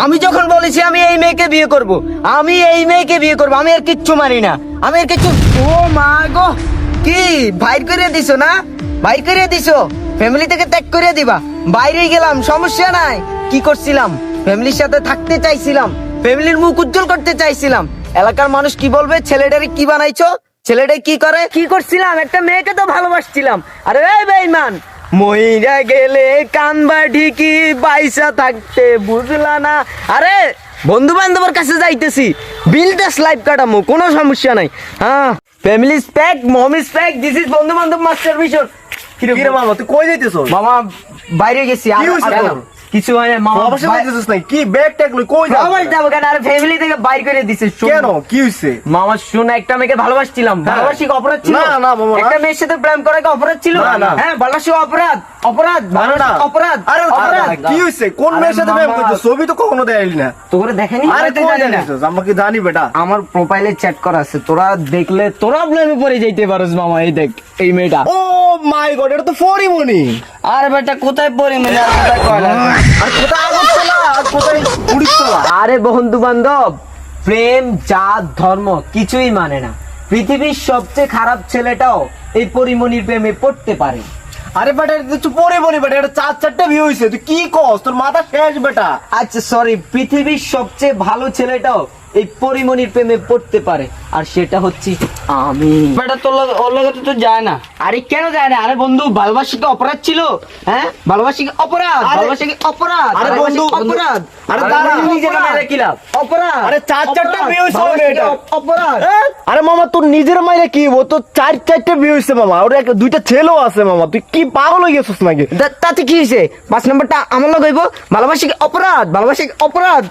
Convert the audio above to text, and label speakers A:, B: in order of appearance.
A: আমি যখন বলেছি আমি এই মেয়েকে বিয়ে করব, আমি এই মেয়েকে বিয়ে করব, আমি আর কিচ্ছু মানি না, আমি আর কিচ্ছু। ও মা গো, কি বাইর করে দিছো না? বাইর করে দিছো, ফ্যামিলি থেকে ত্যাগ করে দিবা? বাইরে গেলাম, সমস্যা নাই। কি করছিলাম? ফ্যামিলির সাথে থাকতে চাইছিলাম, ফ্যামিলির মুখ উজ্জ্বল করতে চাইছিলাম। এলাকার মানুষ কি বলবে? ছেলেটারে কি বানাইছো? ছেলেটা কি করে? কি করছিলাম? একটা মেয়েকে তো ভালোবাসছিলাম। আরে এই বেঈমান, মইরা গেলে কানবা ঠিকই, বাইসা থাকতে বুঝলা না। আরে বন্ধু বান্ধবের কাছে যাইতেছি, বিলদাস লাইফ কাটামো, কোনো সমস্যা নাই। হ্যাঁ, family pack, mom is pack, this is বন্ধু বান্ধব মাস্টার মিশন।
B: কিরে মামা তুই কই যাইতেছ?
A: মামা বাইরে গেছি।
B: কি হইছে তোর?
A: কিছু হয় না মামা।
B: অবশ্যই যাইতেছিস নাই, কি ব্যাগ ট্যাগ লই কই যাস?
A: বাবা যাবো কেন? আরে ফ্যামিলি থেকে বাইর করে দিছে। শোন।
B: কেন কি হইছে?
A: মামা শোন, একটা মেয়েকে ভালোবাসছিলাম। ভালোবাসি কি অপরাধ ছিল?
B: না, না, মামা, না।
A: একটা মেয়ের সাথে প্রেম করা কি অপরাধ ছিল?
B: না, না।
A: হ্যাঁ, ভালোবাসি অপরাধ? অপরাধ?
B: না, না,
A: ভালোবাসি অপরাধ?
B: আরে
A: অপরাধ?
B: কি হইছে? কোন
A: আরে
B: মেয়ের সাথে প্রেম
A: মামা,
B: করছিস? ছবি তো কখনো দেখাইলি না।
A: তোরে দেখেনি?
B: আরে
A: তুই
B: তুই
A: জানি না।
B: জানিস, আমরা কি জানি বেটা?
A: আমার প্রোফাইলে চ্যাট করা আছে, তোরা দেখলে তোরা প্রেমে পড়ে যাইতে পারোস মামা। এই দেখ এই মেয়েটা।
B: ও মাই গড, এটা তো ফরিমনি।
A: আর বেটা কোথায় পড়ে মেয়ে? আর কোথায় কয়লা?
B: আর কোথায় আগরতলা, আর কোথায় উড়িষ্যা?
A: আরে বন্ধু বান্ধব, প্রেম জাত ধর্ম কিছুই মানে না। পৃথিবীর সবচেয়ে খারাপ ছেলেটাও এই পরিমণির প্রেমে পড়তে পারে।
B: আরে বেটা এটা তো পরিমনি বেটা, এটা 4-4টা ভিউ হইছে। তুই কি কস? তোর মাথা শেষ বেটা।
A: আচ্ছা সরি, পৃথিবীর সবচেয়ে ভালো ছেলেটাও এই পরিমণির প্রেমে পড়তে পারে, আর সেটা হচ্ছে আমি। বেটা তোর ওর লগে তো যায় না। আরে কেন যায় না? আরে বন্ধু, ভালোবাসি কি অপরাধ ছিল? হ্যাঁ, ভালোবাসি কি অপরাধ? ভালোবাসি কি অপরাধ?
B: আরে
A: ভালোবাসি কি
B: বন্ধু,
A: অপরাধ?
B: আরে
A: আরে
B: দাঁড়া,
A: নিজের
B: অপরাধ।
A: মেরে কি লাভ? অপরাধ।
B: আরে 4-4টা
A: অপরাধ।
B: view হইছে ওর
A: ভালোবাসি কি
B: মেয়েটার।
A: অপরাধ।
B: আরে মামা তোর নিজের মাইরে কি? ও তো 4-4টা ভিউ হইছে মামা, ওর একটা দুইটা ছেলেও আছে মামা। তুই কি পাগল হয়ে গেছিস নাকি?
A: তাতে কি হয়েছে? 5 নম্বরটা আমার লগ হইব। ভালোবাসি কি অপরাধ? ভালোবাসি কি অপরাধ?